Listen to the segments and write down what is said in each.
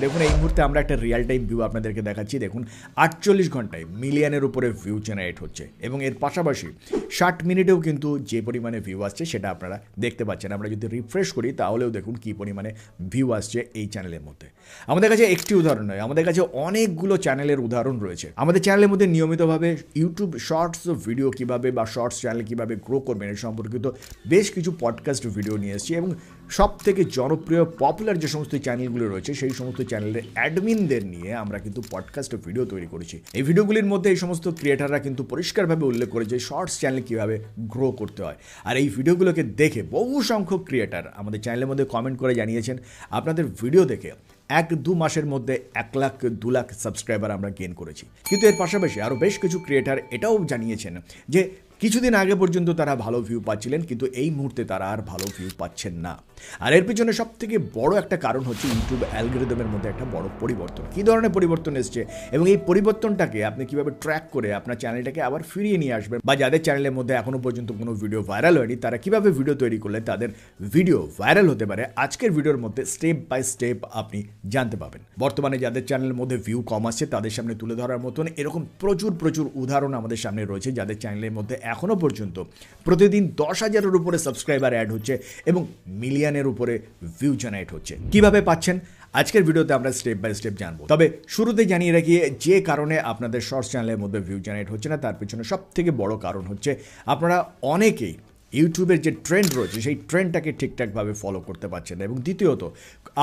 দেখুন এই মুহূর্তে আমরা একটা রিয়েল টাইম ভিউ আপনাদেরকে দেখাচ্ছি। দেখুন 48 ঘন্টায় মিলিয়নের উপরে ভিউ জেনারেট হচ্ছে এবং এর পাশাপাশি 60 মিনিটেও কিন্তু যে পরিমাণে ভিউ আসছে সেটা আপনারা দেখতে পাচ্ছেন। আমরা যদি রিফ্রেশ করি তাহলেও দেখুন কী পরিমাণে ভিউ আসছে এই চ্যানেলের মধ্যে। আমাদের কাছে একটি উদাহরণ নয়, আমাদের কাছে অনেকগুলো চ্যানেলের উদাহরণ রয়েছে। আমাদের চ্যানেলের মধ্যে নিয়মিতভাবে ইউটিউব শর্টস ভিডিও কীভাবে বা শর্টস চ্যানেল কীভাবে গ্রো করবেন এর সম্পর্কিত বেশ কিছু পডকাস্ট ভিডিও নিয়ে এসেছি এবং সব থেকে জনপ্রিয় পপুলার যে সমস্ত চ্যানেলগুলো রয়েছে সেই সমস্ত চ্যানেলের অ্যাডমিনদের নিয়ে আমরা কিন্তু পডকাস্ট ভিডিও তৈরি করেছি। এই ভিডিওগুলির মধ্যে এই সমস্ত ক্রিয়েটাররা কিন্তু পরিষ্কারভাবে উল্লেখ করেছে শর্টস চ্যানেল কীভাবে গ্রো করতে হয়। আর এই ভিডিওগুলোকে দেখে বহু সংখ্যক ক্রিয়েটার আমাদের চ্যানেলের মধ্যে কমেন্ট করে জানিয়েছেন আপনাদের ভিডিও দেখে 1-2 মাসের মধ্যে 1 লাখ 2 লাখ সাবস্ক্রাইবার আমরা গেইন করেছি। কিন্তু এর পাশাপাশি আরও বেশ কিছু ক্রিয়েটার এটাও জানিয়েছেন যে কিছুদিন আগে পর্যন্ত তারা ভালো ভিউ পাচ্ছিলেন, কিন্তু এই মুহূর্তে তারা আর ভালো ভিউ পাচ্ছেন না। আর এর পিছনে সব থেকে বড় একটা কারণ হচ্ছে ইউটিউব অ্যালগরিদমের মধ্যে একটা বড় পরিবর্তন। কী ধরনের পরিবর্তন এসছে এবং এই পরিবর্তনটাকে আপনি কীভাবে ট্র্যাক করে আপনার চ্যানেলটাকে আবার ফিরিয়ে নিয়ে আসবেন, বা যাদের চ্যানেলের মধ্যে এখনও পর্যন্ত কোনো ভিডিও ভাইরাল হয়নি তারা কীভাবে ভিডিও তৈরি করলে তাদের ভিডিও ভাইরাল হতে পারে, আজকের ভিডিওর মধ্যে স্টেপ বাই স্টেপ আপনি জানতে পাবেন। বর্তমানে যাদের চ্যানেলের মধ্যে ভিউ কম আসছে তাদের সামনে তুলে ধরার মতন এরকম প্রচুর উদাহরণ আমাদের সামনে রয়েছে, যাদের চ্যানেলের মধ্যে এখনও পর্যন্ত প্রতিদিন 10,000-এর উপরে সাবস্ক্রাইবার অ্যাড হচ্ছে এবং মিলিয়নের উপরে ভিউ জেনারেট হচ্ছে। কিভাবে পাচ্ছেন আজকের ভিডিওতে আমরা স্টেপ বাই স্টেপ জানবো। তবে শুরুতে জানিয়ে রাখি যে কারণে আপনাদের শর্টস চ্যানেলের মধ্যে ভিউ জেনারেট হচ্ছে না তার পিছনে সব থেকে বড় কারণ হচ্ছে আপনারা অনেকেই ইউটিউবের যে ট্রেন্ড রয়েছে সেই ট্রেন্ডটাকে ঠিকঠাকভাবে ফলো করতে পারছেন না, এবং দ্বিতীয়ত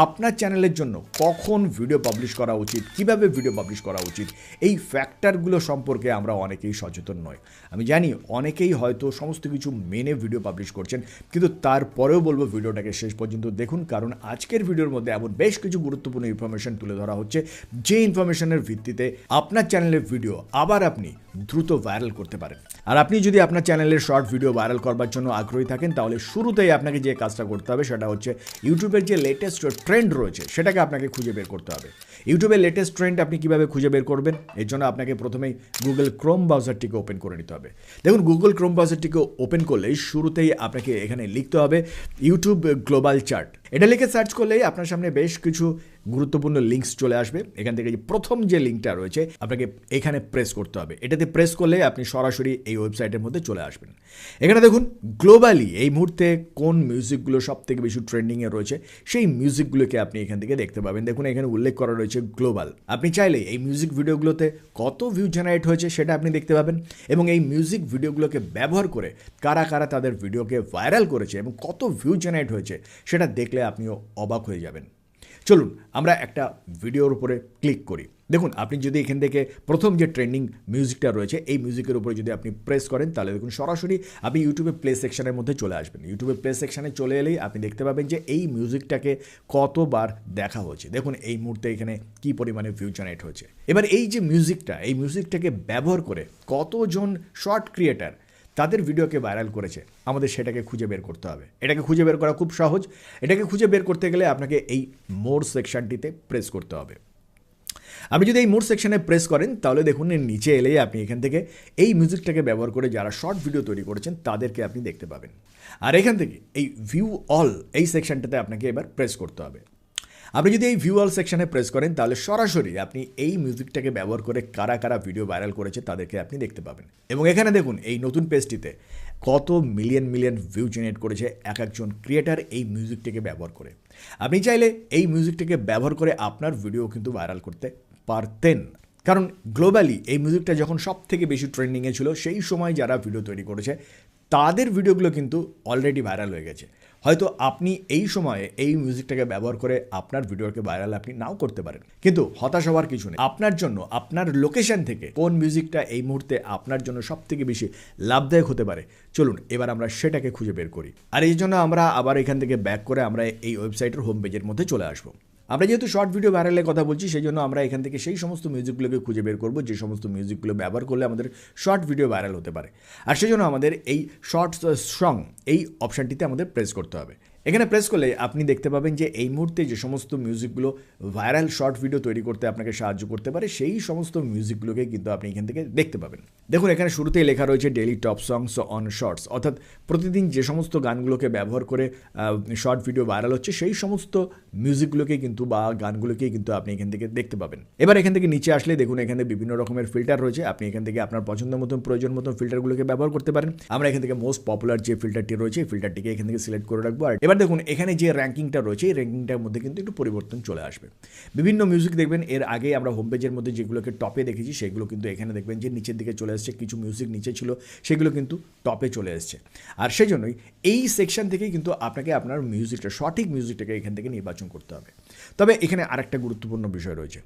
আপনার চ্যানেলের জন্য কখন ভিডিও পাবলিশ করা উচিত, কিভাবে ভিডিও পাবলিশ করা উচিত, এই ফ্যাক্টরগুলো সম্পর্কে আমরা অনেকেই সচেতন নয়। আমি জানি অনেকেই হয়তো সমস্ত কিছু মেনে ভিডিও পাবলিশ করছেন, কিন্তু তারপরেও বলবো ভিডিওটাকে শেষ পর্যন্ত দেখুন, কারণ আজকের ভিডিওর মধ্যে এমন বেশ কিছু গুরুত্বপূর্ণ ইনফরমেশন তুলে ধরা হচ্ছে যে ইনফরমেশনের ভিত্তিতে আপনার চ্যানেলের ভিডিও আবার আপনি দ্রুত ভাইরাল করতে পারেন। আর আপনি যদি আপনার চ্যানেলের শর্ট ভিডিও ভাইরাল করবার জন্য আগ্রহী থাকেন তাহলে শুরুতেই আপনাকে যে কাজটা করতে হবে সেটা হচ্ছে ইউটিউবের যে লেটেস্ট ট্রেন্ড রয়েছে সেটাকে আপনাকে খুঁজে বের করতে হবে। ইউটিউবের লেটেস্ট ট্রেন্ড আপনি কিভাবে খুঁজে বের করবেন, এর জন্য আপনাকে প্রথমেই গুগল ক্রোম ব্রাউজারটিকে ওপেন করে নিতে হবে। দেখুন গুগল ক্রোম ব্রাউজারটিকে ওপেন করলেই শুরুতেই আপনাকে এখানে লিখতে হবে ইউটিউব গ্লোবাল চার্ট। এটা লিখে সার্চ করলেই আপনার সামনে বেশ কিছু গুরুত্বপূর্ণ লিঙ্কস চলে আসবে। এখান থেকে যে প্রথম যে লিঙ্কটা রয়েছে আপনাকে এখানে প্রেস করতে হবে। এটাতে প্রেস করলে আপনি সরাসরি এই ওয়েবসাইটের মধ্যে চলে আসবেন। এখানে দেখুন গ্লোবালি এই মুহূর্তে কোন মিউজিকগুলো সব থেকে বেশি ট্রেন্ডিংয়ে রয়েছে সেই মিউজিকগুলোকে আপনি এখান থেকে দেখতে পাবেন। দেখুন এখানে উল্লেখ করা রয়েছে গ্লোবাল। আপনি চাইলে এই মিউজিক ভিডিওগুলোতে কত ভিউ জেনারেট হয়েছে সেটা আপনি দেখতে পাবেন, এবং এই মিউজিক ভিডিওগুলোকে ব্যবহার করে কারা কারা তাদের ভিডিওকে ভাইরাল করেছে এবং কত ভিউ জেনারেট হয়েছে সেটা দেখলে আপনিও অবাক হয়ে যাবেন। চলুন আমরা একটা ভিডিওর উপরে ক্লিক করি। দেখুন আপনি যদি এখান থেকে প্রথম যে ট্রেন্ডিং মিউজিকটা রয়েছে এই মিউজিকের উপরে যদি আপনি প্রেস করেন তাহলে দেখুন সরাসরি আপনি ইউটিউবে প্লে সেকশনের মধ্যে চলে আসবেন। ইউটিউবে প্লে সেকশনে চলে এলেই আপনি দেখতে পাবেন যে এই মিউজিকটাকে কতবার দেখা হয়েছে। দেখুন এই মুহূর্তে এখানে কী পরিমাণে ভিউ জেনারেট হয়েছে। এবার এই যে মিউজিকটা, এই মিউজিকটাকে ব্যবহার করে কতজন শর্ট ক্রিয়েটার তাদের ভিডিওকে ভাইরাল করেছে আমাদের সেটাকে খুঁজে বের করতে হবে। এটাকে খুঁজে বের করা খুব সহজ। এটাকে খুঁজে বের করতে গেলে আপনাকে এই মোর সেকশনটিতে প্রেস করতে হবে। আপনি যদি এই মোর সেকশনে প্রেস করেন তাহলে দেখুন এর নিচে এলেই আপনি এখান থেকে এই মিউজিকটাকে ব্যবহার করে যারা শর্ট ভিডিও তৈরি করেছেন তাদেরকে আপনি দেখতে পাবেন। আর এখান থেকে এই ভিউ অল এই সেকশনটাতে আপনাকে এবার প্রেস করতে হবে। আপনি যদি এই ভিউ অল সেকশনে প্রেস করেন তাহলে সরাসরি আপনি এই মিউজিকটাকে ব্যবহার করে কারা কারা ভিডিও ভাইরাল করেছে তাদেরকে আপনি দেখতে পাবেন। এবং এখানে দেখুন এই নতুন পেজটিতে কত মিলিয়ন ভিউ জেনারেট করেছে এক একজন ক্রিয়েটার এই মিউজিকটাকে ব্যবহার করে। আপনি চাইলে এই মিউজিকটাকে ব্যবহার করে আপনার ভিডিও কিন্তু ভাইরাল করতে পারতেন, কারণ গ্লোবালি এই মিউজিকটা যখন সব থেকে বেশি ট্রেন্ডিংয়ে ছিল সেই সময় যারা ভিডিও তৈরি করেছে তাদের ভিডিওগুলো কিন্তু অলরেডি ভাইরাল হয়ে গেছে। হয়তো আপনি এই সময়ে এই মিউজিকটাকে ব্যবহার করে আপনার ভিডিওকে ভাইরাল আপনি নাও করতে পারেন, কিন্তু হতাশ হওয়ার কিছু নেই। আপনার জন্য আপনার লোকেশন থেকে কোন মিউজিকটা এই মুহূর্তে আপনার জন্য সব থেকে বেশি লাভদায়ক হতে পারে চলুন এবার আমরা সেটাকে খুঁজে বের করি। আর এই জন্য আমরা আবার এখান থেকে ব্যাক করে আমরা এই ওয়েবসাইটের হোম পেজের মধ্যে চলে আসবো। আমরা যেহেতু শর্ট ভিডিও ভাইরালের কথা বলছি সেই জন্য আমরা এখান থেকে সেই সমস্ত মিউজিকগুলোকে খুঁজে বের করবো যে সমস্ত মিউজিকগুলো ব্যবহার করলে আমাদের শর্ট ভিডিও ভাইরাল হতে পারে। আর সেই জন্য আমাদের এই শর্ট সং এই অপশানটিতে আমাদের প্রেস করতে হবে। এখানে প্রেস করলে আপনি দেখতে পাবেন যে এই মুহূর্তে যে সমস্ত মিউজিকগুলো ভাইরাল শর্ট ভিডিও তৈরি করতে আপনাকে সাহায্য করতে পারে সেই সমস্ত মিউজিকগুলোকে কিন্তু আপনি এখান থেকে দেখতে পাবেন। দেখুন এখানে শুরুতেই লেখা রয়েছে daily top songs on shorts, অর্থাৎ প্রতিদিন যে সমস্ত গানগুলোকে ব্যবহার করে শর্ট ভিডিও ভাইরাল হচ্ছে সেই সমস্ত মিউজিকগুলোকে কিন্তু বা গানগুলোকেই কিন্তু আপনি এখান থেকে দেখতে পাবেন। এবার এখান থেকে নিচে আসলে দেখুন এখানে বিভিন্ন রকমের ফিল্টার রয়েছে, আপনি এখান থেকে আপনার পছন্দ মতন প্রয়োজন মতন ফিল্টারগুলোকে ব্যবহার করতে পারেন। আমরা এখান থেকে মোস্ট পপুলার যে ফিল্টারটি রয়েছে এই ফিল্টারটিকে এখান থেকে সিলেক্ট করে রাখবো। আর এবার দেখুন এখানে যে র্যাঙ্কিংটা রয়েছে এই র্যাঙ্কিংটার মধ্যে কিন্তু একটু পরিবর্তন চলে আসবে। বিভিন্ন মিউজিক দেখবেন এর আগে আমরা হোম পেজের মধ্যে যেগুলোকে টপে দেখেছি সেগুলো কিন্তু এখানে দেখবেন যে নিচের দিকে চলে এসছে, কিছু মিউজিক নিচে ছিল সেগুলো কিন্তু টপে চলে এসছে। আর সেই জন্যই এই সেকশন থেকেই কিন্তু আপনাকে আপনার মিউজিকটা সঠিক মিউজিকটাকে এখান থেকে নির্বাচন করতে হবে। তবে এখানে আরেকটা গুরুত্বপূর্ণ বিষয় রয়েছে,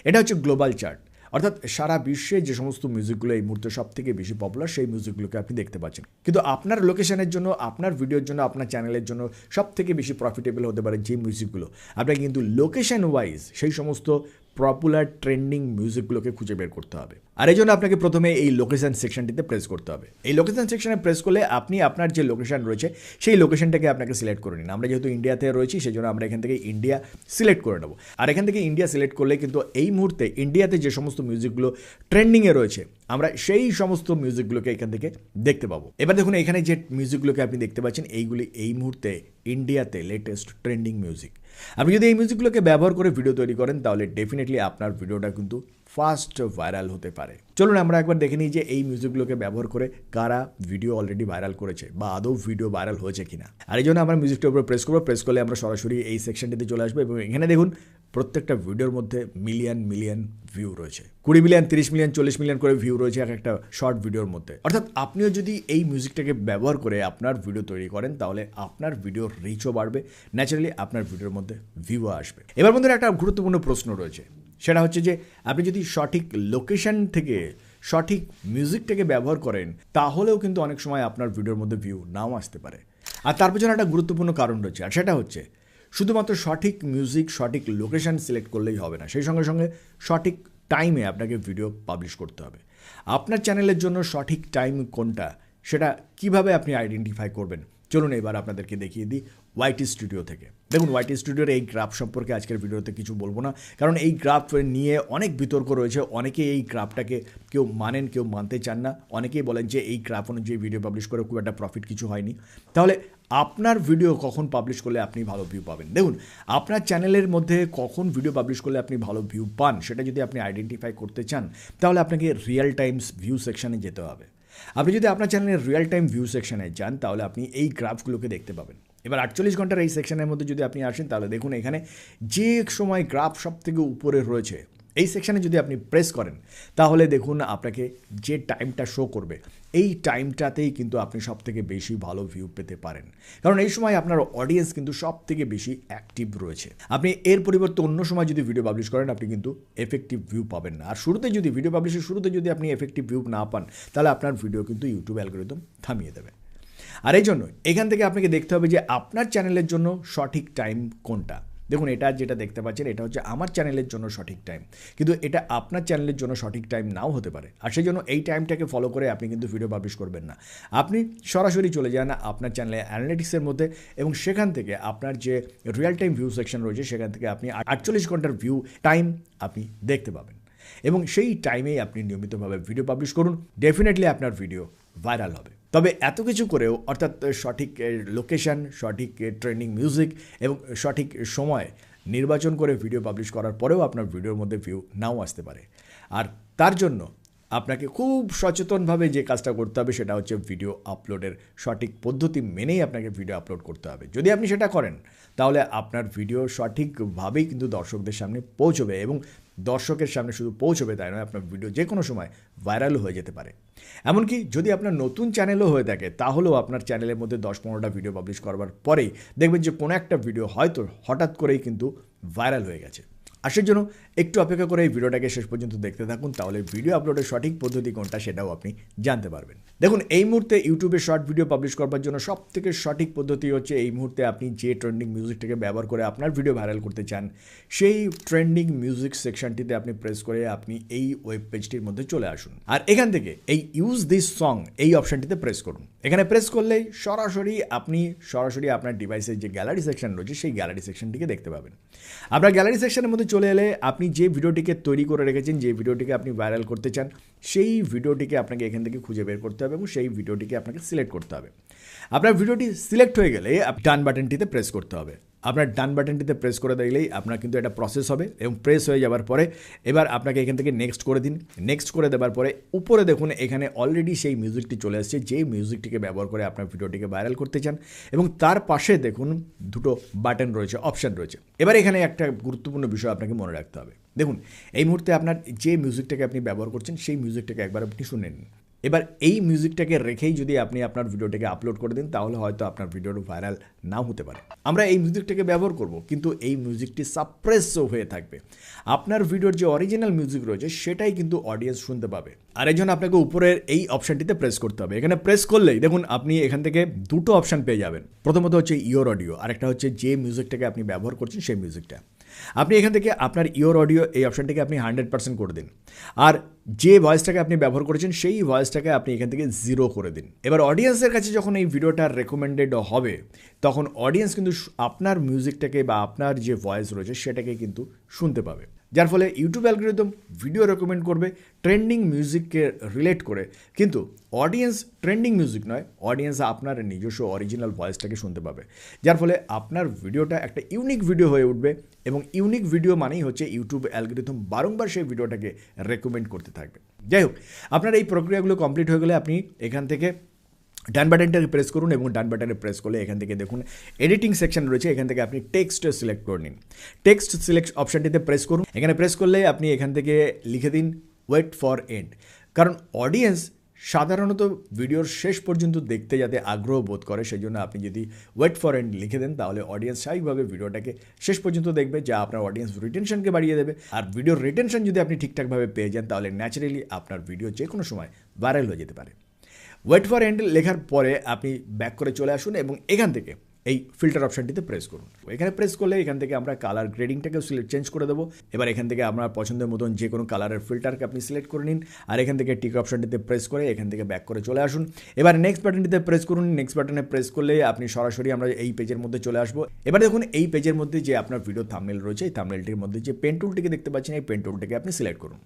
এটা হচ্ছে গ্লোবাল চার্ট, অর্থাৎ সারা বিশ্বে যে সমস্ত মিউজিকগুলো এই মুহূর্তে সব থেকে বেশি পপুলার সেই মিউজিকগুলোকে আপনি দেখতে পাচ্ছেন। কিন্তু আপনার লোকেশনের জন্য, আপনার ভিডিওর জন্য, আপনার চ্যানেলের জন্য সব থেকে বেশি প্রফিটেবল হতে পারে যে মিউজিকগুলো, আপনাকে কিন্তু লোকেশন ওয়াইজ সেই সমস্ত পপুলার ট্রেন্ডিং মিউজিকগুলোকে খুঁজে বের করতে হবে। আর এই জন্য আপনাকে প্রথমে এই লোকেশন সেকশনটিতে প্রেস করতে হবে। এই লোকেশন সেকশনে প্রেস করলে আপনি আপনার যে লোকেশন রয়েছে সেই লোকেশনটাকে আপনাকে সিলেক্ট করে নিন। আমরা যেহেতু ইন্ডিয়াতে রয়েছি সেই জন্য আমরা এখান থেকে ইন্ডিয়া সিলেক্ট করে নেব। আর এখান থেকে ইন্ডিয়া সিলেক্ট করলে কিন্তু এই মুহূর্তে ইন্ডিয়াতে যে সমস্ত মিউজিকগুলো ট্রেন্ডিংয়ে রয়েছে আমরা সেই সমস্ত মিউজিকগুলোকে এখান থেকে দেখতে পাবো। এবার দেখুন এখানে যে মিউজিকগুলোকে আপনি দেখতে পাচ্ছেন এইগুলি এই মুহূর্তে ইন্ডিয়াতে লেটেস্ট ট্রেন্ডিং মিউজিক। আপনি যদি এই মিউজিকগুলোকে ব্যবহার করে ভিডিও তৈরি করেন তাহলে ডেফিনেটলি আপনার ভিডিওটা কিন্তু ফাস্ট ভাইরাল হতে পারে। চলুন আমরা একবার দেখে নিই যে এই মিউজিকগুলোকে ব্যবহার করে কারা ভিডিও অলরেডি ভাইরাল করেছে বা আদৌ ভিডিও ভাইরাল হয়েছে কিনা। আর এই জন্য আমরা মিউজিকটার উপরে প্রেস করবো, প্রেস করলে আমরা সরাসরি এই সেকশনটিতে চলে আসবো এবং এখানে দেখুন প্রত্যেকটা ভিডিওর মধ্যে মিলিয়ন মিলিয়ন ভিউ রয়েছে, 20 মিলিয়ন, 30 মিলিয়ন, 40 মিলিয়ন করে ভিউ রয়েছে এক একটা শর্ট ভিডিওর মধ্যে। অর্থাৎ আপনিও যদি এই মিউজিকটাকে ব্যবহার করে আপনার ভিডিও তৈরি করেন তাহলে আপনার ভিডিওর রিচও বাড়বে, ন্যাচারালি আপনার ভিডিওর মধ্যে ভিউও আসবে। এবার বন্ধুরা একটা গুরুত্বপূর্ণ প্রশ্ন রয়েছে, সেটা হচ্ছে যে আপনি যদি সঠিক লোকেশন থেকে সঠিক মিউজিকটাকে ব্যবহার করেন তাহলেও কিন্তু অনেক সময় আপনার ভিডিওর মধ্যে ভিউ নাও আসতে পারে। আর তার পেছনে একটা গুরুত্বপূর্ণ কারণ রয়েছে, আর সেটা হচ্ছে শুধুমাত্র সঠিক মিউজিক সঠিক লোকেশন সিলেক্ট করলেই হবে না, সেই সঙ্গে সঙ্গে সঠিক টাইমে আপনাকে ভিডিও পাবলিশ করতে হবে। আপনার চ্যানেলের জন্য সঠিক টাইম কোনটা সেটা কিভাবে আপনি আইডেন্টিফাই করবেন, চলুন এবার আপনাদেরকে দেখিয়ে দিই ওয়াইটি স্টুডিও থেকে। দেখুন ওয়াইটি স্টুডিওর এই গ্রাফ সম্পর্কে আজকের ভিডিওতে কিছু বলবো না, কারণ এই গ্রাফ নিয়ে অনেক বিতর্ক রয়েছে। অনেকেই এই গ্রাফটাকে কেউ মানেন, কেউ মানতে চান না। অনেকেই বলেন যে এই গ্রাফ অনুযায়ী ভিডিও পাবলিশ করে খুব একটা প্রফিট কিছু হয়নি। তাহলে আপনার ভিডিও কখন পাবলিশ করলে আপনি ভালো ভিউ পাবেন? দেখুন আপনার চ্যানেলের মধ্যে কখন ভিডিও পাবলিশ করলে আপনি ভালো ভিউ পান সেটা যদি আপনি আইডেন্টিফাই করতে চান তাহলে আপনাকে রিয়েল টাইমস ভিউ সেকশানে যেতে হবে। আপনি যদি আপনার চ্যানেলের রিয়েল টাইম ভিউ সেকশানে যান তাহলে আপনি এই গ্রাফগুলোকে দেখতে পাবেন। এবার 48 ঘন্টার এই সেকশনের মধ্যে যদি আপনি আসেন তাহলে দেখুন এখানে যে সময় গ্রাফ সব থেকে উপরে রয়েছে এই সেকশানে যদি আপনি প্রেস করেন তাহলে দেখুন আপনাকে যে টাইমটা শো করবে এই টাইমটাতেই কিন্তু আপনি সব থেকে বেশি ভালো ভিউ পেতে পারেন, কারণ এই সময় আপনার অডিয়েন্স কিন্তু সব থেকে বেশি অ্যাক্টিভ রয়েছে। আপনি এর পরিবর্তে অন্য সময় যদি ভিডিও পাবলিশ করেন আপনি কিন্তু এফেক্টিভ ভিউ পাবেন না। আর শুরুতে যদি ভিডিও পাবলিশের শুরুতে যদি আপনি এফেক্টিভ ভিউ না পান তাহলে আপনার ভিডিও কিন্তু ইউটিউব অ্যালগরিদম থামিয়ে দেবে। আর এই জন্য এখান থেকে আপনাকে দেখতে হবে যে আপনার চ্যানেলের জন্য সঠিক টাইম কোনটা। দেখুন এটা যেটা দেখতে পাচ্ছেন এটা হচ্ছে আমার চ্যানেলের জন্য সঠিক টাইম, কিন্তু এটা আপনার চ্যানেলের জন্য সঠিক টাইম নাও হতে পারে। আর সেই জন্য এই টাইমটাকে ফলো করে আপনি কিন্তু ভিডিও পাবলিশ করবেন না। আপনি সরাসরি চলে যান আপনার চ্যানেলে অ্যানালিটিক্সের মধ্যে এবং সেখান থেকে আপনার যে রিয়েল টাইম ভিউ সেকশন রয়েছে সেখান থেকে আপনি 48 ঘন্টার ভিউ টাইম আপনি দেখতে পাবেন এবং সেই টাইমেই আপনি নিয়মিতভাবে ভিডিও পাবলিশ করুন, ডেফিনেটলি আপনার ভিডিও ভাইরাল হবে। তবে এত কিছু করেও অর্থাৎ সঠিক লোকেশন, সঠিক ট্রেন্ডিং মিউজিক এবং সঠিক সময় নির্বাচন করে ভিডিও পাবলিশ করার পরেও আপনার ভিডিওর মধ্যে ভিউ নাও আসতে পারে। আর তার জন্য আপনাকে খুব সচেতনভাবে যে কাজটা করতে হবে সেটা হচ্ছে ভিডিও আপলোডের সঠিক পদ্ধতি মেনেই আপনাকে ভিডিও আপলোড করতে হবে। যদি আপনি সেটা করেন তাহলে আপনার ভিডিও সঠিকভাবেই কিন্তু দর্শকদের সামনে পৌঁছবে এবং দর্শকের সামনে শুধু পৌঁছবে তাই নয়, আপনার ভিডিও যে কোনো সময় ভাইরালও হয়ে যেতে পারে। এমনকি যদি আপনার নতুন চ্যানেলও হয়ে থাকে তাহলেও আপনার চ্যানেলের মধ্যে 10-15টা ভিডিও পাবলিশ করবার পরেই দেখবেন যে কোনো একটা ভিডিও হয়তো হঠাৎ করেই কিন্তু ভাইরাল হয়ে গেছে। আসার জন্য একটু অপেক্ষা করে এই ভিডিওটাকে শেষ পর্যন্ত দেখতে থাকুন, তাহলে ভিডিও আপলোডের সঠিক পদ্ধতি কোনটা সেটাও আপনি জানতে পারবেন। দেখুন, এই মুহূর্তে ইউটিউবে শর্ট ভিডিও পাবলিশ করবার জন্য সবথেকে সঠিক পদ্ধতি হচ্ছে এই মুহূর্তে আপনি যে ট্রেন্ডিং মিউজিকটাকে ব্যবহার করে আপনার ভিডিও ভাইরাল করতে চান, সেই ট্রেন্ডিং মিউজিক সেকশনটিতে আপনি প্রেস করে আপনি এই ওয়েব পেজটির মধ্যে চলে আসুন। আর এখান থেকে এই ইউজ দিস সং এই অপশনটিতে প্রেস করুন। এখানে প্রেস করলেই সরাসরি আপনার ডিভাইসের যে গ্যালারি সেকশন রয়েছে সেই গ্যালারি সেকশনটিকে দেখতে পাবেন। আপনার গ্যালারি সেকশনের মধ্যে চলে এলে আপনি যে ভিডিওটিকে তৈরি করে রেখেছেন, যে ভিডিওটিকে আপনি ভাইরাল করতে চান, সেই ভিডিওটিকে আপনাকে এখান থেকে খুঁজে বের করতে হবে এবং সেই ভিডিওটিকে আপনাকে সিলেক্ট করতে হবে। আপনার ভিডিওটি সিলেক্ট হয়ে গেলে ডান বাটনটিতে প্রেস করতে হবে। আপনার ডান বাটনটিতে প্রেস করে দিলেই আপনার কিন্তু এটা প্রসেস হবে এবং প্রেস হয়ে যাওয়ার পরে এবার আপনাকে এখান থেকে নেক্সট করে দিন। নেক্সট করে দেওয়ার পরে উপরে দেখুন এখানে অলরেডি সেই মিউজিকটি চলে আসছে, যে মিউজিকটিকে ব্যবহার করে আপনার ভিডিওটিকে ভাইরাল করতে চান, এবং তার পাশে দেখুন দুটো বাটন রয়েছে, অপশান রয়েছে। এবার এখানে একটা গুরুত্বপূর্ণ বিষয় আপনাকে মনে রাখতে হবে। দেখুন, এই মুহূর্তে আপনার যে মিউজিকটাকে আপনি ব্যবহার করছেন সেই মিউজিকটাকে একবার আপনি শুনে নিন। এবার এই মিউজিকটাকে রেখেই যদি আপনি আপনার ভিডিওটাকে আপলোড করে দিন, তাহলে হয়তো আপনার ভিডিওটা ভাইরাল নাও হতে পারে। আমরা এই মিউজিকটাকে ব্যবহার করব, কিন্তু এই মিউজিকটি সাপ্রেসও হয়ে থাকবে। আপনার ভিডিওর যে অরিজিনাল মিউজিক রয়েছে সেটাই কিন্তু অডিয়েন্স শুনতে পাবে। আর এই জন্য আপনাকে উপরের এই অপশানটিতে প্রেস করতে হবে। এখানে প্রেস করলেই দেখুন আপনি এখান থেকে দুটো অপশান পেয়ে যাবেন। প্রথমত হচ্ছে ইওর অডিও, আর একটা হচ্ছে যে মিউজিকটাকে আপনি ব্যবহার করছেন সেই মিউজিকটা। আপনি এখান থেকে আপনার ইওর অডিও এই অপশানটাকে আপনি 100% করে দিন, আর যে ভয়েসটাকে আপনি ব্যবহার করেছেন সেই ভয়েসটাকে আপনি এখান থেকে 0 করে দিন। এবার অডিয়েন্সের কাছে যখন এই ভিডিওটা রেকমেন্ডেড হবে, তখন অডিয়েন্স কিন্তু আপনার মিউজিকটাকে বা আপনার যে ভয়েস রয়েছে সেটাকে কিন্তু শুনতে পাবে, যার ফলে ইউটিউব অ্যালগরিদম ভিডিও রেকমেন্ড করবে ট্রেন্ডিং মিউজিককে রিলেট করে। কিন্তু অডিয়েন্স ট্রেন্ডিং মিউজিক নয়, অডিয়েন্স আপনার নিজস্ব অরিজিনাল ভয়েসটাকে শুনতে পাবে, যার ফলে আপনার ভিডিওটা একটা ইউনিক ভিডিও হয়ে উঠবে। এবং ইউনিক ভিডিও মানেই হচ্ছে ইউটিউব অ্যালগরিদম বারংবার সেই ভিডিওটাকে রেকমেন্ড করতে থাকবে। যাই হোক, আপনার এই প্রক্রিয়াগুলো কমপ্লিট হয়ে গেলে আপনি এখান থেকে ডান বাটনটাকে প্রেস করুন এবং ডান বাটনে প্রেস করলে এখান থেকে দেখুন এডিটিং সেকশন রয়েছে, এখান থেকে আপনি টেক্সট সিলেক্ট করে নিন। টেক্সট সিলেক্ট অপশানটিতে প্রেস করুন। এখানে প্রেস করলে আপনি এখান থেকে লিখে দিন ওয়েট ফর এন্ড, কারণ অডিয়েন্স সাধারণত ভিডিওর শেষ পর্যন্ত দেখতে যাতে আগ্রহ বোধ করে, সেই জন্য আপনি যদি ওয়েট ফর এন্ড লিখে দেন তাহলে অডিয়েন্স স্বাভাবিকভাবে ভিডিওটাকে শেষ পর্যন্ত দেখবে, যা আপনার অডিয়েন্স রিটেনশনকে বাড়িয়ে দেবে। আর ভিডিওর রিটেনশন যদি আপনি ঠিকঠাকভাবে পেয়ে যান, তাহলে ন্যাচারালি আপনার ভিডিও যে কোনো সময় ভাইরাল হয়ে যেতে পারে। ওয়েট ফর এন্ড লেখার পরে আপনি ব্যাক করে চলে আসুন এবং এখান থেকে এই ফিল্টার অপশানটিতে প্রেস করুন। এখানে প্রেস করলে এখান থেকে আমরা কালার গ্রেডিংটাকেও চেঞ্জ করে দেবো। এবার এখান থেকে আপনার পছন্দের মতন যে কোনো কালারের ফিল্টারকে আপনি সিলেক্ট করে নিন, আর এখান থেকে টিক অপশানটিতে প্রেস করে এখান থেকে ব্যাক করে চলে আসুন। এবার নেক্সট বাটনটিতে প্রেস করুন। নেক্সট বাটনে প্রেস করলে আপনি সরাসরি আমরা এই পেজের মধ্যে চলে আসবো। এবার দেখুন এই পেজের মধ্যে যে আপনার ভিডিও থাম্বনেল রয়েছে, এই থাম্বনেলটির মধ্যে যে পেন টুলটিকে দেখতে পাচ্ছেন, এই পেন টুলটিকে আপনি সিলেক্ট করুন।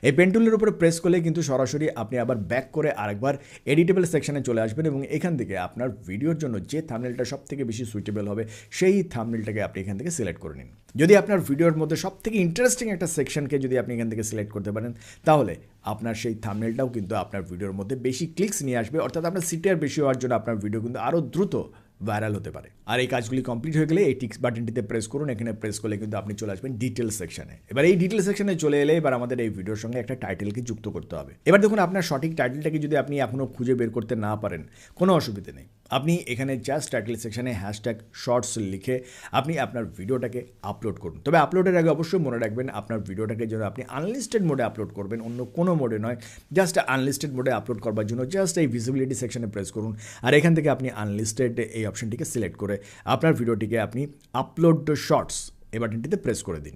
এই পেন টুলের উপরে প্রেস করলে কিন্তু সরাসরি আপনি আবার ব্যাক করে আরেকবার এডিটেবল সেকশনে চলে আসবেন এবং এখান থেকে আপনার ভিডিওর জন্য যে থাম্বনেলটা সব থেকে বেশি সুইটেবল হবে সেই থাম্বনেলটাকে আপনি এখান থেকে সিলেক্ট করে নিন। যদি আপনার ভিডিওর মধ্যে সব থেকে ইন্টারেস্টিং একটা সেকশনকে যদি আপনি এখান থেকে সিলেক্ট করতে পারেন, তাহলে আপনার সেই থাম্বনেলটাও কিন্তু আপনার ভিডিওর মধ্যে বেশি ক্লিকস নিয়ে আসবে, অর্থাৎ আপনার সিটিআর বেশি হওয়ার জন্য আপনার ভিডিও কিন্তু আরও দ্রুত ভাইরাল হতে পারে। আর এই কাজগুলি কমপ্লিট হয়ে গেলে এই টিক্স বাটনটিতে প্রেস করুন। এখানে প্রেস করলে কিন্তু আপনি চলে আসবেন ডিটেলস সেকশনে। এবার এই ডিটেলস সেকশনে চলে এলে এবার আমাদের এই ভিডিওর সঙ্গে একটা টাইটেলকে যুক্ত করতে হবে। এবার দেখুন আপনার সঠিক টাইটেলটাকে যদি আপনি এখনও খুঁজে বের করতে না পারেন, কোনো অসুবিধা নেই। আপনি এখানে জাস্ট টাইটেল সেকশনে হ্যাশট্যাগ শর্টস লিখে আপনি আপনার ভিডিওটাকে আপলোড করুন। তবে আপলোডের আগে অবশ্যই মনে রাখবেন আপনার ভিডিওটাকে যেন আপনি আনলিস্টেড মোডে আপলোড করবেন, অন্য কোনো মোডে নয়। জাস্ট আনলিস্টেড মোডে আপলোড করবার জন্য জাস্ট এই ভিজিবিলিটি সেকশনে প্রেস করুন, আর এখান থেকে আপনি আনলিস্টেড এই অপশনটিকে সিলেক্ট করে আপনার ভিডিওটিকে আপনি আপলোড শর্টস এই বাটনটিতে প্রেস করে দিন।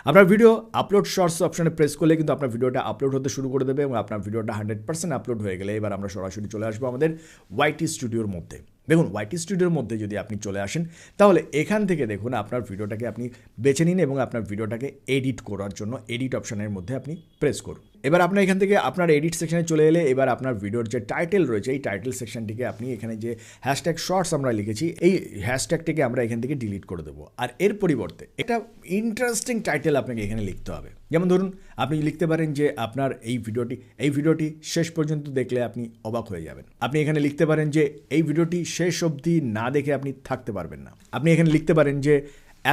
আপনার ভিডিও আপলোড শর্টস অপশনে প্রেস করলে কিন্তু আপনার ভিডিওটা আপলোড হতে শুরু করে দেবে এবং আপনার ভিডিওটা 100% আপলোড হয়ে গেলে এবার আমরা সরাসরি চলে আসবো আমাদের ওয়াইটি স্টুডিওর মধ্যে। দেখুন ওয়াইটি স্টুডিওর মধ্যে যদি আপনি চলে আসেন, তাহলে এখান থেকে দেখুন আপনার ভিডিওটাকে আপনি বেছে নিন এবং আপনার ভিডিওটাকে এডিট করার জন্য এডিট অপশনের মধ্যে আপনি প্রেস করুন। এবার আপনার এখান থেকে আপনার এডিট সেকশনে চলে এলে এবার আপনার ভিডিওর যে টাইটেল রয়েছে এই টাইটেল সেকশনটিকে আপনি এখানে যে হ্যাশট্যাগ শর্টস আমরা লিখেছি এই হ্যাশট্যাগটিকে আমরা এখান থেকে ডিলিট করে দেবো, আর এর পরিবর্তে একটা ইন্টারেস্টিং টাইটেল আপনাকে এখানে লিখতে হবে। যেমন ধরুন আপনি লিখতে পারেন যে আপনার এই ভিডিওটি শেষ পর্যন্ত দেখলে আপনি অবাক হয়ে যাবেন। আপনি এখানে লিখতে পারেন যে এই ভিডিওটি শেষ অবধি না দেখে আপনি থাকতে পারবেন না। আপনি এখানে লিখতে পারেন যে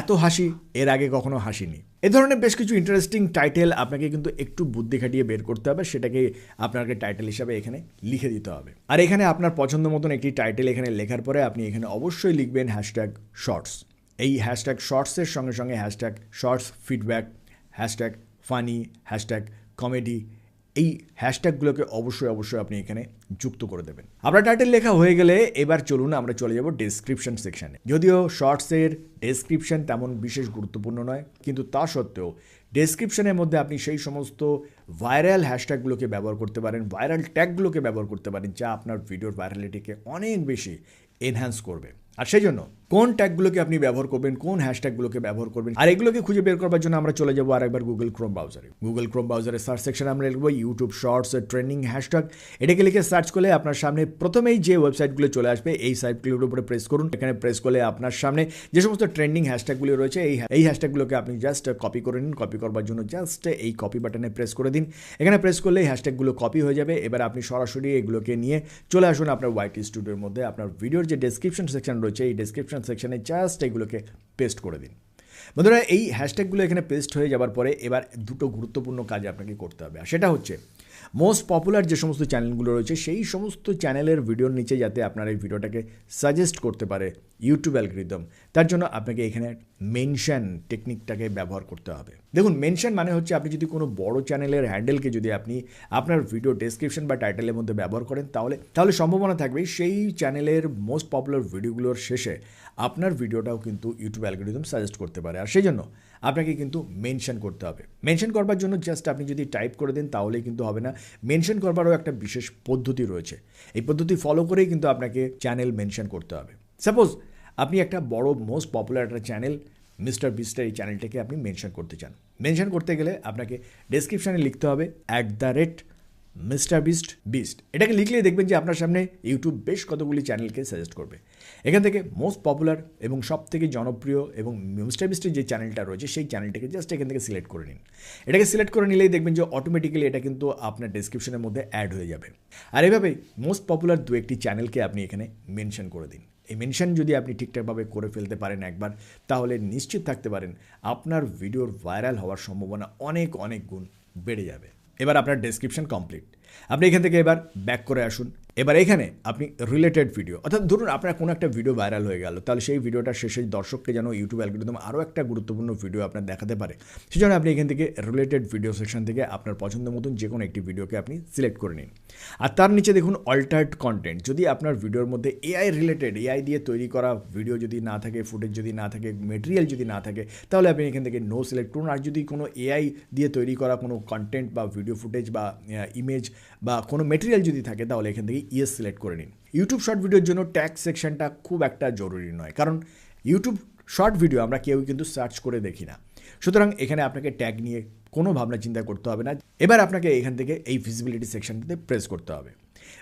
এত হাসি এর আগে কখনো হাসিনি। এ ধরনের বেশ কিছু ইন্টারেস্টিং টাইটেল আপনাকে কিন্তু একটু বুদ্ধি খাটিয়ে বের করতে হবে, সেটাকে আপনাকে টাইটেল হিসাবে এখানে লিখে দিতে হবে। আর এখানে আপনার পছন্দ মতন একটি টাইটেল এখানে লেখার পরে আপনি এখানে অবশ্যই লিখবেন হ্যাশট্যাগ শর্টস। এই হ্যাশট্যাগ শর্টসের সঙ্গে সঙ্গে hashtag shorts feedback hashtag funny, hashtag comedy, এই হ্যাশট্যাগুলোকে অবশ্যই আপনি এখানে যুক্ত করে দেবেন। আপনার টাইটেল লেখা হয়ে গেলে এবার চলুন আমরা চলে যাব ডেসক্রিপশন সেকশানে। যদিও শর্টসের ডেসক্রিপশন তেমন বিশেষ গুরুত্বপূর্ণ নয়, কিন্তু তা সত্ত্বেও ডেসক্রিপশনের মধ্যে আপনি সেই সমস্ত ভাইরাল হ্যাশট্যাগুলোকে ব্যবহার করতে পারেন, ভাইরাল ট্যাগগুলোকে ব্যবহার করতে পারেন, যা আপনার ভিডিওর ভাইরালিটিকে অনেক বেশি এনহ্যান্স করবে। আর সেই জন্য কোন ট্যাগগুলোকে আপনি ব্যবহার করবেন, কোন হ্যাশট্যাগুলোকে ব্যবহার করবেন, আর এগুলোকে খুঁজে বের করবার জন্য আমরা চলে যাবো আরেকবার গুগল ক্রোম ব্রাউজারে। গুগল ক্রোম ব্রাউজারের সার্চ সেকশনে আমরা লিখবো ইউটিউব শর্টস ট্রেন্ডিং হ্যাশট্যাগ। এটাকে লিখে সার্চ করলে আপনার সামনে প্রথমেই যে ওয়েবসাইটগুলো চলে আসবে, এই সাইটগুলোর উপরে প্রেস করুন। এখানে প্রেস করলে আপনার সামনে যে সমস্ত ট্রেন্ডিং হ্যাশট্যাগুলো রয়েছে, এই হ্যাশট্যাগুলোকে আপনি জাস্ট কপি করে নিন। কপি করবার জন্য জাস্ট এই কপি বাটনে প্রেস করে দিন। এখানে প্রেস করলে এই হ্যাশট্যাগুলো কপি হয়ে যাবে। এবার আপনি সরাসরি এগুলোকে নিয়ে চলে আসুন আপনার ওয়াইটি স্টুডিওর মধ্যে। আপনার ভিডিওর যে ডেসক্রিপশন সেকশন রয়েছে, এই ডেসক্রিপশন সেকশনে জাস্ট এগুলোকে পেস্ট করে দিন। বন্ধুরা, এই হ্যাশট্যাগুলো এখানে পেস্ট হয়ে যাওয়ার পরে এবার দুটো গুরুত্বপূর্ণ কাজ আপনাকে করতে হবে, আর সেটা হচ্ছে মোস্ট পপুলার যে সমস্ত চ্যানেলগুলো রয়েছে সেই সমস্ত চ্যানেলের ভিডিওর নিচে যাতে আপনার এই ভিডিওটাকে সাজেস্ট করতে পারে ইউটিউব অ্যালগরিদম, তার জন্য আপনাকে এখানে মেনশন টেকনিকটাকে ব্যবহার করতে হবে। দেখুন, মেনশন মানে হচ্ছে আপনি যদি কোনো বড় চ্যানেলের হ্যান্ডেলকে যদি আপনি আপনার ভিডিও ডেসক্রিপশন বা টাইটেলের মধ্যে ব্যবহার করেন, তাহলে সম্ভাবনা থাকবে সেই চ্যানেলের মোস্ট পপুলার ভিডিওগুলোর শেষে আপনার ভিডিওটাও কিন্তু ইউটিউব অ্যালগরিদম সাজেস্ট করতে পারে। আর সেই জন্য আপনাকে কিন্তু মেনশন করতে হবে। মেনশন করবার জন্য জাস্ট আপনি যদি টাইপ করে দেন তাহলেই কিন্তু হবে না। মেনশন করবারও একটা বিশেষ পদ্ধতি রয়েছে। এই পদ্ধতি ফলো করেই কিন্তু আপনাকে চ্যানেল মেনশন করতে হবে। সাপোজ আপনি একটা বড় মোস্ট পপুলার একটা চ্যানেল মিস্টার বিস্টের এই চ্যানেলটাকে আপনি মেনশন করতে চান। মেনশন করতে গেলে আপনাকে ডেসক্রিপশানে লিখতে হবে @MrBeast। এটাকে লিখলেই দেখবেন যে আপনার সামনে ইউটিউব বেশ কতগুলি চ্যানেলকে সাজেস্ট করবে। এখান থেকে মোস্ট পপুলার এবং সব থেকে জনপ্রিয় এবং মিস্টার বিস্টের যে চ্যানেলটা রয়েছে সেই চ্যানেলটাকে জাস্ট এখান থেকে সিলেক্ট করে নিন। এটাকে সিলেক্ট করে নিলেই দেখবেন যে অটোমেটিক্যালি এটা কিন্তু আপনার ডেসক্রিপশনের মধ্যে অ্যাড হয়ে যাবে। আর এভাবেই মোস্ট পপুলার দু একটি চ্যানেলকে আপনি এখানে মেনশন করে দিন। এই মেনশন যদি আপনি ঠিকঠাকভাবে করে ফেলতে পারেন একবার, তাহলে নিশ্চিত থাকতে পারেন আপনার ভিডিওর ভাইরাল হওয়ার সম্ভাবনা অনেক গুণ বেড়ে যাবে। এবার আপনার ডেসক্রিপশন কমপ্লিট। আপনি এখান থেকে এবার ব্যাক করে আসুন। এবার এখানে আপনি রিলেটেড ভিডিও, অর্থাৎ ধরুন আপনার কোনো একটা ভিডিও ভাইরাল হয়ে গেল, তাহলে সেই ভিডিওটার শেষে দর্শককে যেন ইউটিউব অ্যালগরিদম আরও একটা গুরুত্বপূর্ণ ভিডিও আপনার দেখাতে পারে, সেজন্য আপনি এখান থেকে রিলেটেড ভিডিও সেকশন থেকে আপনার পছন্দ মতন যে কোনো একটি ভিডিওকে আপনি সিলেক্ট করে নিন। আর তার নিচে দেখুন অল্টার্ড কন্টেন্ট। যদি আপনার ভিডিওর মধ্যে এআই রিলেটেড, এআই দিয়ে তৈরি করা ভিডিও যদি না থাকে, ফুটেজ যদি না থাকে, মেটেরিয়াল যদি না থাকে, তাহলে আপনি এখান থেকে নো সিলেক্ট করুন। আর যদি কোনো এআই দিয়ে তৈরি করা কোনো কন্টেন্ট বা ভিডিও ফুটেজ বা ইমেজ বা কোনো মেটেরিয়াল যদি থাকে, তাহলে এখান থেকে ইয়েস সিলেক্ট করে নিন। ইউটিউব শর্ট ভিডিওর জন্য ট্যাগ সেকশনটা খুব একটা জরুরি নয়, কারণ ইউটিউব শর্ট ভিডিও আমরা কেউ কিন্তু সার্চ করে দেখি না। সুতরাং এখানে আপনাকে ট্যাগ নিয়ে কোনো ভাবনা চিন্তা করতে হবে না। এবার আপনাকে এখান থেকে এই ভিজিবিলিটি সেকশনটাতে প্রেস করতে হবে।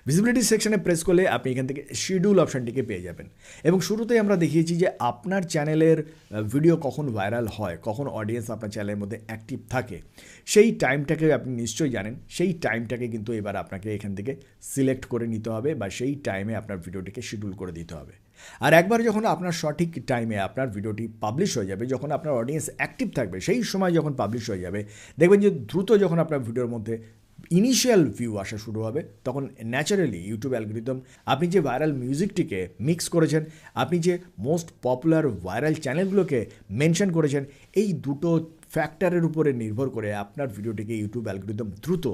ভিজিবিলিটি সেকশনে প্রেস করলে আপনি এখান থেকে শিডিউল অপশানটিকে পেয়ে যাবেন। এবং শুরুতেই আমরা দেখিয়েছি যে আপনার চ্যানেলের ভিডিও কখন ভাইরাল হয়, কখন অডিয়েন্স আপনার চ্যানেলের মধ্যে অ্যাক্টিভ থাকে, সেই টাইমটাকে আপনি নিশ্চয়ই জানেন। সেই টাইমটাকে কিন্তু এবার আপনাকে এখান থেকে সিলেক্ট করে নিতে হবে বা সেই টাইমে আপনার ভিডিওটিকে শিডিউল করে দিতে হবে। আর একবার যখন আপনার সঠিক টাইমে আপনার ভিডিওটি পাবলিশ হয়ে যাবে, যখন আপনার অডিয়েন্স অ্যাক্টিভ থাকবে, সেই সময় যখন পাবলিশ হয়ে যাবে, দেখবেন যে দ্রুত যখন আপনার ভিডিওর মধ্যে ইনিশিয়াল ভিউ আসা শুরু হবে, তখন ন্যাচারালি ইউটিউব অ্যালগরিদম আপনি যে ভাইরাল মিউজিকটিকে মিক্স করেছেন, আপনি যে মোস্ট পপুলার ভাইরাল চ্যানেলগুলোকে মেনশন করেছেন, এই দুটো ফ্যাক্টরের উপরে নির্ভর করে আপনার ভিডিওটিকে ইউটিউব অ্যালগরিদম দ্রুত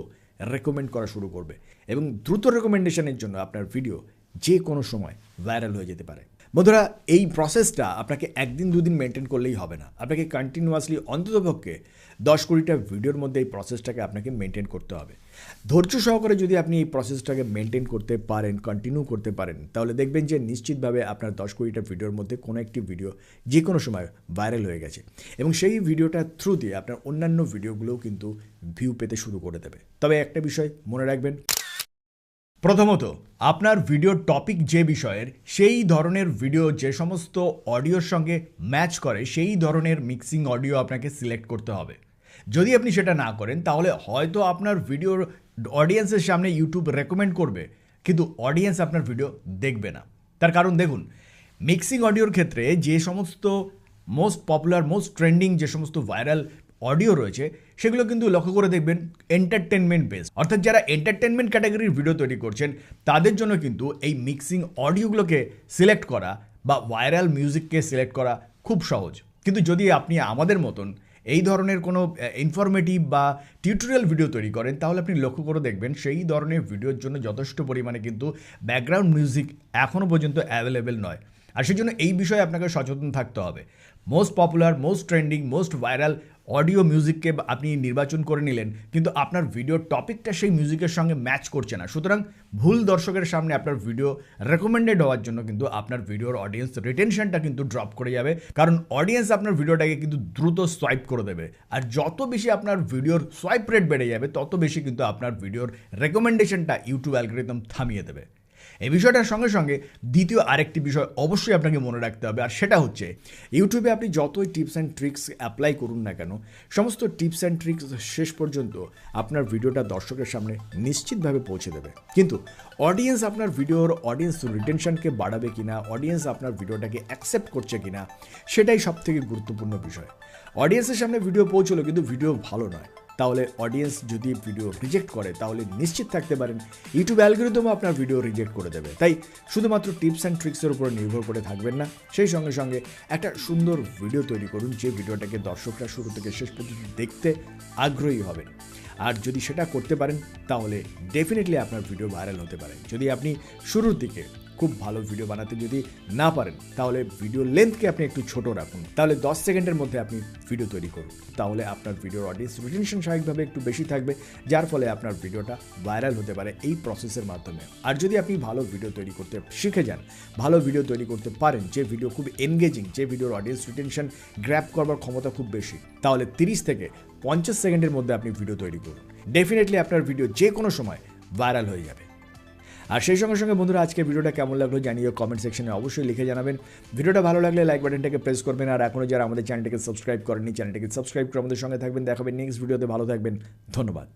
রেকমেন্ড করা শুরু করবে। এবং দ্রুত রেকমেন্ডেশনের জন্য আপনার ভিডিও যে কোনো সময় ভাইরাল হয়ে যেতে পারে। বন্ধুরা, এই প্রসেসটা আপনাকে একদিন দুদিন মেনটেন করলেই হবে না, আপনাকে কন্টিনিউয়াসলি অন্ততপক্ষে 10-20টা ভিডিওর মধ্যে এই প্রসেসটাকে আপনাকে মেনটেন করতে হবে। ধৈর্য সহকারে যদি আপনি এই প্রসেসটাকে মেনটেন করতে পারেন, কন্টিনিউ করতে পারেন, তাহলে দেখবেন যে নিশ্চিতভাবে আপনার 10-20টা ভিডিওর মধ্যে কোনো একটি ভিডিও যে কোনো সময় ভাইরাল হয়ে গেছে এবং সেই ভিডিওটার থ্রু দিয়ে আপনার অন্যান্য ভিডিওগুলোও কিন্তু ভিউ পেতে শুরু করে দেবে। তবে একটা বিষয় মনে রাখবেন, প্রথমত আপনার ভিডিওর টপিক যে বিষয়ের, সেই ধরনের ভিডিও যে সমস্ত অডিওর সঙ্গে ম্যাচ করে, সেই ধরনের মিক্সিং অডিও আপনাকে সিলেক্ট করতে হবে। যদি আপনি সেটা না করেন, তাহলে হয়তো আপনার ভিডিওর অডিয়েন্সের সামনে ইউটিউব রেকমেন্ড করবে, কিন্তু অডিয়েন্স আপনার ভিডিও দেখবে না। তার কারণ দেখুন, মিক্সিং অডিওর ক্ষেত্রে যে সমস্ত মোস্ট পপুলার, মোস্ট ট্রেন্ডিং যে সমস্ত ভাইরাল অডিও রয়েছে, সেগুলো কিন্তু লক্ষ্য করে দেখবেন এন্টারটেনমেন্ট বেস, অর্থাৎ যারা এন্টারটেনমেন্ট ক্যাটাগরির ভিডিও তৈরি করছেন তাদের জন্য কিন্তু এই মিক্সিং অডিওগুলোকে সিলেক্ট করা বা ভাইরাল মিউজিককে সিলেক্ট করা খুব সহজ। কিন্তু যদি আপনি আমাদের মতন এই ধরনের কোনো ইনফরমেটিভ বা টিউটোরিয়াল ভিডিও তৈরি করেন, তাহলে আপনি লক্ষ্য করে দেখবেন সেই ধরনের ভিডিওর জন্য যথেষ্ট পরিমাণে কিন্তু ব্যাকগ্রাউন্ড মিউজিক এখনও পর্যন্ত অ্যাভেলেবেল নয়। আর সেই জন্য এই বিষয়ে আপনাকে সচেতন থাকতে হবে। Most popular, most trending, most viral audio মিউজিককে আপনি নির্বাচন করে নিলেন, কিন্তু আপনার ভিডিওর টপিকটা সেই মিউজিকের সঙ্গে ম্যাচ করছে না। সুতরাং ভুল দর্শকের সামনে আপনার ভিডিও রেকমেন্ডেড হওয়ার জন্য কিন্তু আপনার ভিডিওর অডিয়েন্স রিটেনশনটা কিন্তু ড্রপ করে যাবে, কারণ অডিয়েন্স আপনার ভিডিওটাকে কিন্তু দ্রুত সোয়াইপ করে দেবে। আর যত বেশি আপনার ভিডিওর সোয়াইপ রেট বেড়ে যাবে, তত বেশি কিন্তু আপনার ভিডিওর রেকমেন্ডেশনটা ইউটিউব অ্যালগরিদম থামিয়ে দেবে। এই বিষয়টার সঙ্গে সঙ্গে দ্বিতীয় আরেকটি বিষয় অবশ্যই আপনাকে মনে রাখতে হবে, আর সেটা হচ্ছে ইউটিউবে আপনি যতই টিপস অ্যান্ড ট্রিক্স অ্যাপ্লাই করুন না কেন, সমস্ত টিপস অ্যান্ড ট্রিক্স শেষ পর্যন্ত আপনার ভিডিওটা দর্শকের সামনে নিশ্চিতভাবে পৌঁছে দেবে, কিন্তু অডিয়েন্স আপনার ভিডিওর অডিয়েন্স রিটেনশনকে বাড়াবে কিনা, অডিয়েন্স আপনার ভিডিওটাকে অ্যাকসেপ্ট করছে কিনা, সেটাই সবথেকে গুরুত্বপূর্ণ বিষয়। অডিয়েন্সের সামনে ভিডিও পৌঁছলো কিন্তু ভিডিও ভালো নয়, তাহলে অডিয়েন্স যদি ভিডিও রিজেক্ট করে, তাহলে নিশ্চিত থাকতে পারেন ইউটিউব অ্যালগরিদমও আপনার ভিডিও রিজেক্ট করে দেবে। তাই শুধুমাত্র টিপস অ্যান্ড ট্রিক্সের উপর নির্ভর করে থাকবেন না, সেই সঙ্গে সঙ্গে একটা সুন্দর ভিডিও তৈরি করুন, যে ভিডিওটাকে দর্শকরা শুরু থেকে শেষ পর্যন্ত দেখতে আগ্রহী হবেন। আর যদি সেটা করতে পারেন, তাহলে ডেফিনেটলি আপনার ভিডিও ভাইরাল হতে পারে। যদি আপনি শুরুর দিকে খুব ভালো ভিডিও বানাতে যদি না পারেন, তাহলে ভিডিও লেন্থকে আপনি একটু ছোট রাখুন, তাহলে 10 সেকেন্ডের মধ্যে আপনি ভিডিও তৈরি করুন, তাহলে আপনার ভিডিওর অডিয়েন্স রিটেনশন স্বাভাবিকভাবে একটু বেশি থাকবে, যার ফলে আপনার ভিডিওটা ভাইরাল হতে পারে এই প্রসেসের মাধ্যমে। আর যদি আপনি ভালো ভিডিও তৈরি করতে শিখে যান, ভালো ভিডিও তৈরি করতে পারেন, যে ভিডিও খুব এনগেজিং, যে ভিডিওর অডিয়েন্স রিটেনশন গ্র্যাব করবার ক্ষমতা খুব বেশি, তাহলে 30 থেকে 50 সেকেন্ডের মধ্যে আপনি ভিডিও তৈরি করুন, ডেফিনেটলি আপনার ভিডিও যে কোনো সময় ভাইরাল হয়ে যাবে। আর সেই সঙ্গে সঙ্গে বন্ধুরা, আজকে ভিডিওটা কেমন লাগলো জানিয়ে কমেন্ট সেকশনে অবশ্যই লিখে জানাবেন। ভিডিওটা ভালো লাগলে লাইক বাটনটাকে প্রেস করবেন, আর এখনও যারা আমাদের চ্যানেলটাকে সাবস্ক্রাইব করেননি, চ্যানেলটাকে সাবস্ক্রাইব করে আমাদের সঙ্গে থাকবেন। দেখাবেন নেক্সট ভিডিওতে। ভালো থাকবেন, ধন্যবাদ।